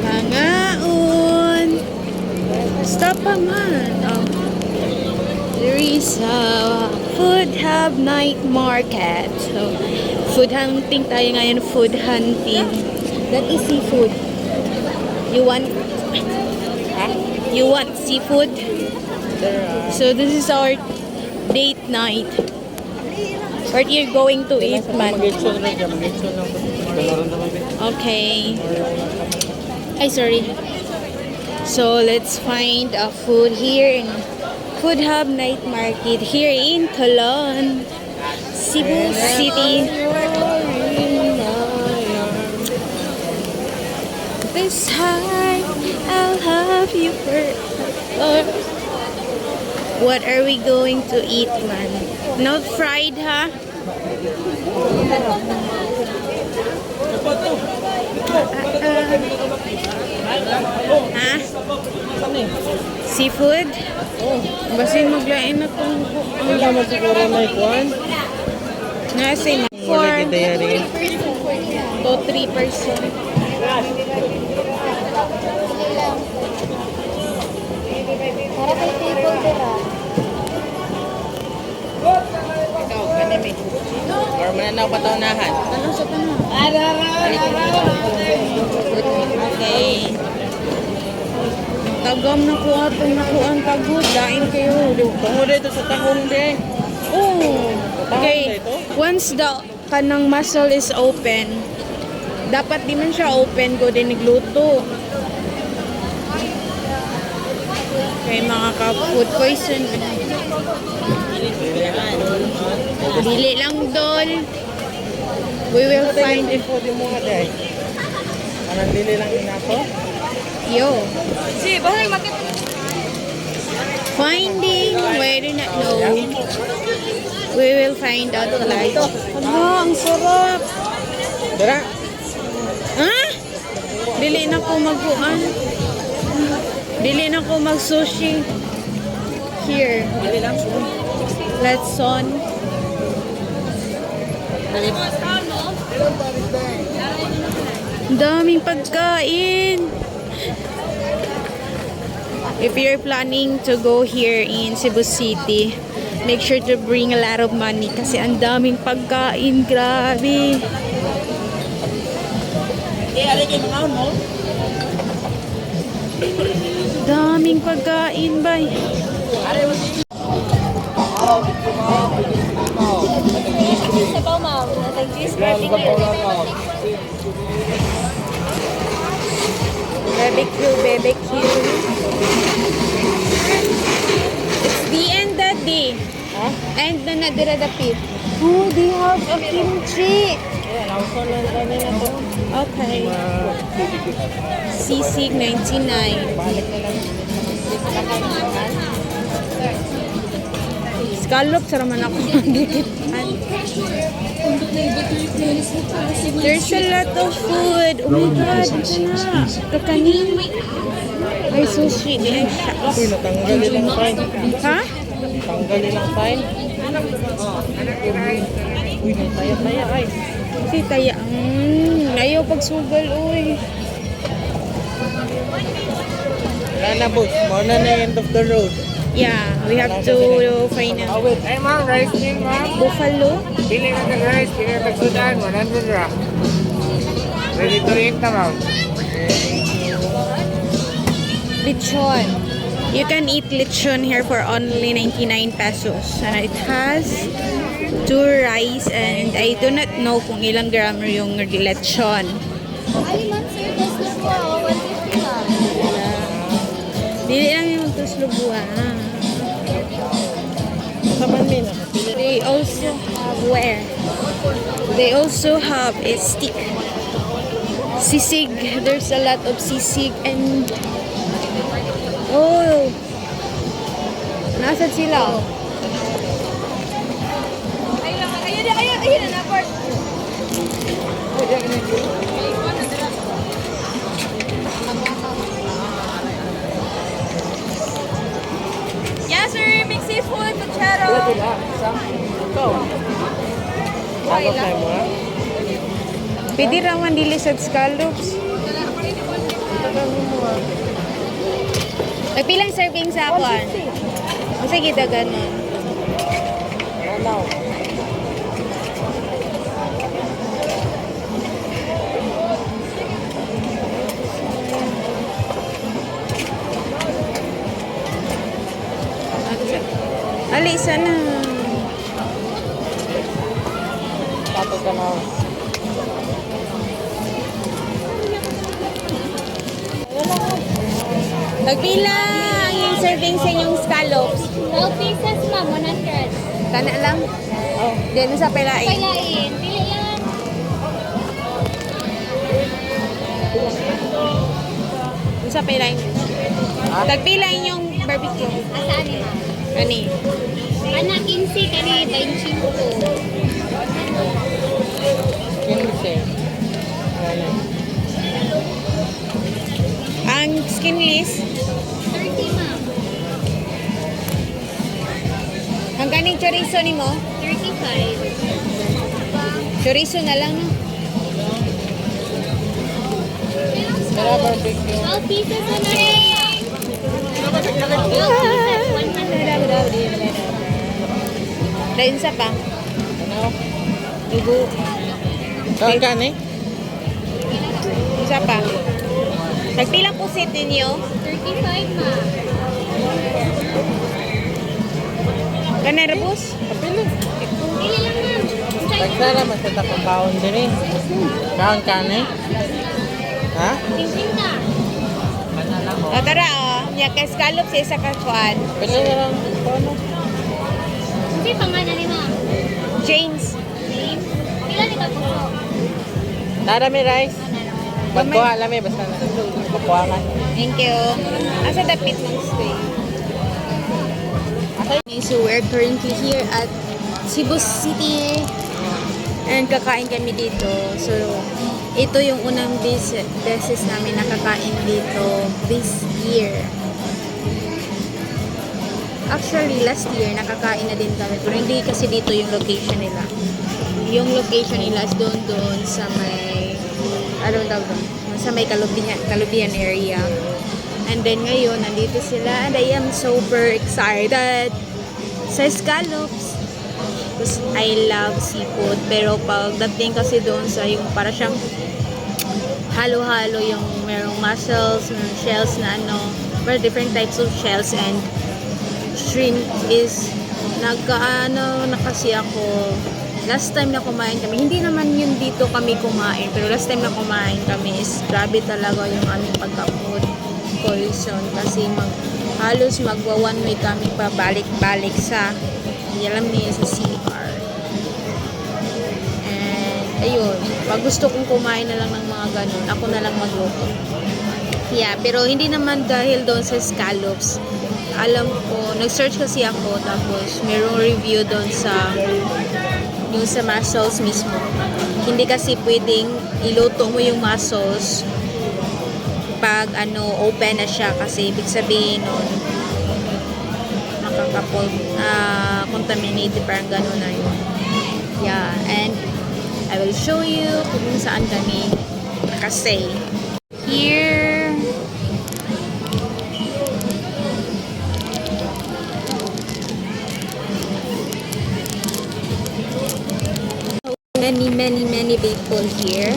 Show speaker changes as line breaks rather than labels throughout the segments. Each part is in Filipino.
Mangaon. Stop pa man. Oh. There is a food hub night market. So, food hunting tayo ngayon. Food hunting. That is seafood. You want? You want seafood? So, this is our date night. Where you're going to eat, man? Okay. Ay, sorry. So, let's find a food here in Food Hub Night Market here in Colon, Cebu City. This time, I'll have you forever. What are we going to eat, man? Not fried, ha? Ha? Seafood? Basin maglain na itong
Wala mo siguro may kuwan.
nasa
Wala kita yari.
to 3%.
Para kay table dira.
Ikaw, kanimi. Or mananaw pa taunahan.
Ano sa tanong? Okay. Tagam na ko atong nakuan pagod. Dain kayo.
Tungo dito sa tahong de.
Oh. Okay. Once the kanang muscle is open, dapat di man siya open go din nagluto. Okay, mga ka-food poison. Dili lang dol. We will find it.
Pwede mo nga de. Anong dili lang inato?
Yo.
Si, bahay makit.
Finding, we do not know. We will find out later. Ano, ang sarap.
Dara.
Ha? Dili na ko mag-uan. Dili na ko mag-sushi. Here.
Dili lang.
Let's on. Daming pagkain. If you're planning to go here in Cebu City, make sure to bring a lot of money kasi ang daming pagkain. Grabe. Daming pagkain, bay.
Sa ba, ma'am? Natag-cheese party
BBQ. It's the end that day.
Ha?
And na nadira dapit. Oh, they have a kimchi.
Yeah, nauso lang kami na to.
Okay. Sisig 99.
Balik na lang.
Scallop sa naman ako magigitan. There's a lot of food. Oh my God, ito na. Kakanin. Ay, sushi. Ay, shucks.
Uy, natanggalin lang fine.
Ha?
Tanggalin lang fine. Uy, taya-taya ay.
Kasi taya. Ayaw pagsugal, uy.
Wala na boss, more na end of the road.
Yeah, we have to find a
Hey ma'am, rice din ma'am.
buffalo.
Pili ka ng rice, pili ka ng sudan, 100 ra. Ready to eat na ma'am.
Lechon. You can eat lechon here for only 99 pesos. And it has 2 rice and I do not know kung ilang gram yung lechon.
Ay, ma'am, sir, das na po. 150 lang.
Dili lang yung tuslubuan.
Saman min.
They also have where? They also have a stick. Sisig. There's a lot of sisig and oh. Nasaan sila?
Ayun na, Bart. Yes, sir. Mix seafood, kutsaro.
Ikaw. Agos na mo ha?
Pwede raman dili sa scallops. Nagpilang serving sa ako. O sige, ganun.
Ano?
Ali, sana.
Tato ka na.
Nagpilang yung serving sa inyong scallops.
12 pieces, ma'am. 100.
Kana lang. Oh, din sa pelain.
Pailain. Pili lang.
Sa pelain. Nagpilang yung barbecue.
Asaan ni ma'am?
Ani.
Anak, 15 kani 25.
15. Ano?
Ang skinless.
30, ma'am.
Ang kaning chorizo ni mo.
35.
Chorizo na lang, no?
Mera barbecue.
12 pieces, 100. 12 pieces, 100.
Dahil sa pa.
Ano?
Dugo.
Saan ka ni?
Isa pa. Nagpilang pusit ninyo.
35, ma'am.
Kanay rebus?
Kapili.
Pili lang, ma'am.
Nagsara masata kong baon din eh. Saan ka ni? Ha?
50.
O tara, oh. Nya kay scallops sa isa ka kuan.
Pili na lang. Ano?
Hindi pangalan ni ma'am.
James.
Name? Pila ni ka puso?
Tara may rice. Magkuha lang may basta na. Magkuha ka.
Thank you. Asa dapit ng stay? Okay, so we're currently here at Cebu City and kakain kami dito. So, ito yung unang beses namin nakakain dito this year. Actually, last year nakakain na din kami pero hindi kasi dito yung location nila. Yung location nila is doon sa may sa may Kalubian area. And then ngayon, nandito sila and I am super excited sa scallops. Because I love seafood. Pero pagdating kasi doon sa yung para siyang halo-halo yung merong mussels, merong shells na very different types of shells and shrimp is nagkaano na kasi ako last time na kumain kami, hindi naman yun dito kami kumain, pero last time na kumain kami is grabe talaga yung aming pagka-food poison kasi halos magwa one week kami pabalik-balik sa alam niya sa CR. And ayun, pag gusto kong kumain na lang ng mga ganun, ako na lang magluto. Yeah, pero hindi naman dahil doon sa scallops. Alam ko, nag-search kasi ako tapos merong review doon sa yung sa mussels mismo. Hindi kasi pwedeng iluto mo yung mussels pag open na siya kasi ibig sabihin nun contaminated, parang gano'n na yun. Yeah, and I will show you kung saan kami nakastay. Here many people here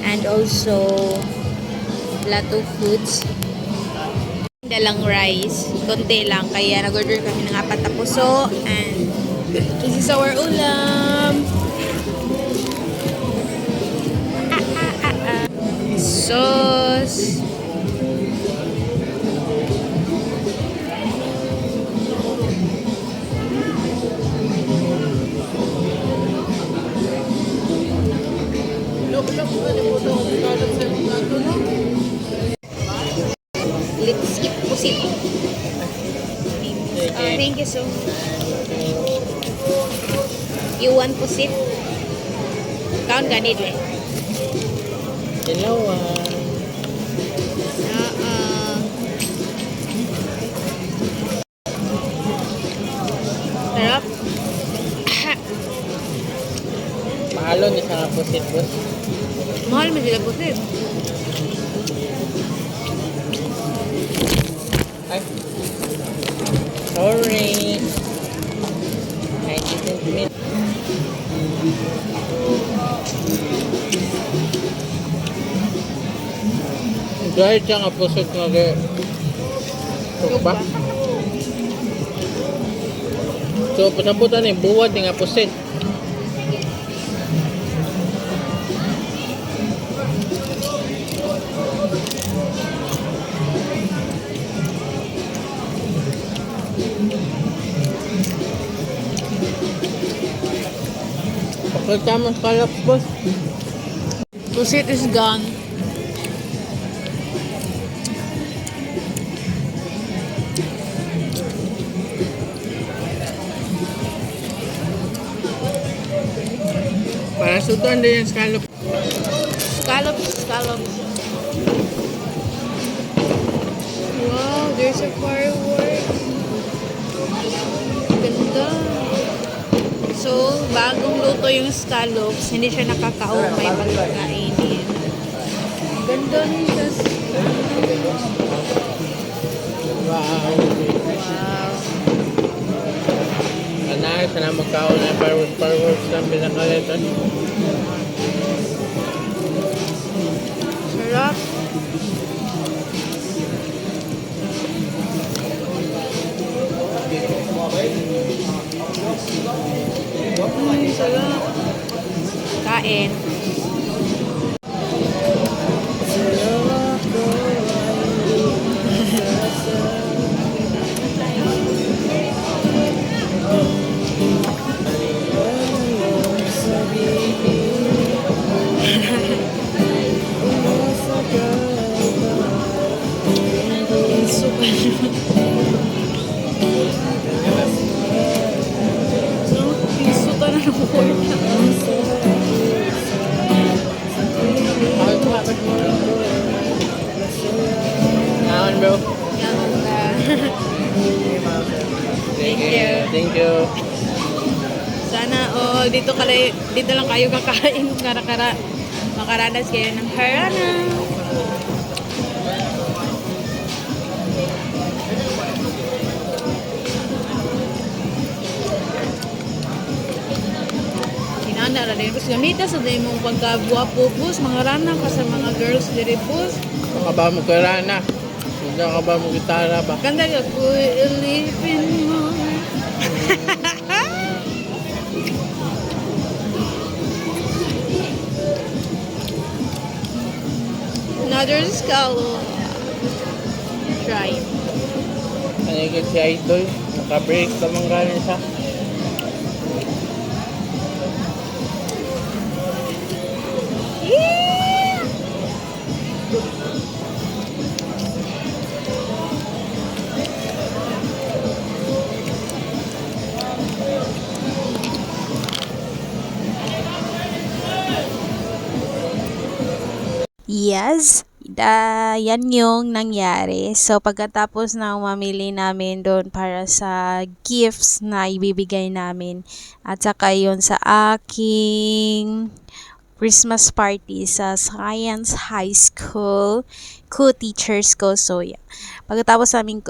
and also lot of foods. Dalang rice, konti lang kaya nag-order kami ng 4 na puso and this is our ulam. Sauce. Let's eat pusit. Thank you so much. You want pusit? Count ganit eh.
Dalawa.
Sarap.
Mahalo ni sa pusit boss.
pusit.
Ay. Sorry. I didn't mean. Dahil siya nga pusot nga gaya. Ba? So, pasamputan eh, buwad nga pusit. Pagkatama sa kalap, boss.
Pusit is gone.
Para sudan din yung scallop.
Scallops. Wow, there's a fireworks. Ganda. So, bagong luto yung scallops. Hindi siya nakakaumay pag kainin. Ganda niya.
Wow.
Wow.
Anay, sana magkaon na fireworks ng pinakalitan.
Sarap. Sarap. Kain. Piso ka na ng
Naon, bro.
Thank you.
Thank you.
Sana dito lang kayo kakain makaranas kayo ng harana. Kinanda ra din kasi gamita sa day mong pagkabuha pupus mga rana ka sa mga girls diri pus.
Baka ba mo karana? Hindi ka ba mo gitara ba?
Ganda ka ko ilipin mo. Another scallop. Try.
Ano si Idol? Naka-break naman galing siya.
Yeah! Yes, yan yung nangyari. So, pagkatapos na mamili namin doon para sa gifts na ibibigay namin at saka yun sa aking Christmas party sa Science High School, co-teachers ko. So, yeah. Pagkatapos namin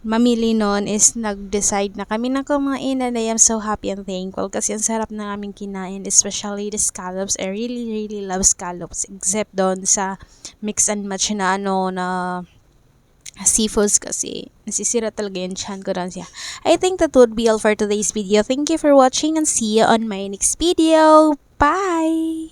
mamili noon is nag-decide na kami na kumain and I am so happy and thankful kasi ang sarap na aming kinain, especially the scallops. I really love scallops except doon sa mix and match na na seafoods kasi nasisira talaga yung chan ko doon siya. I think that would be all for today's video. Thank you for watching and see you on my next video. Bye!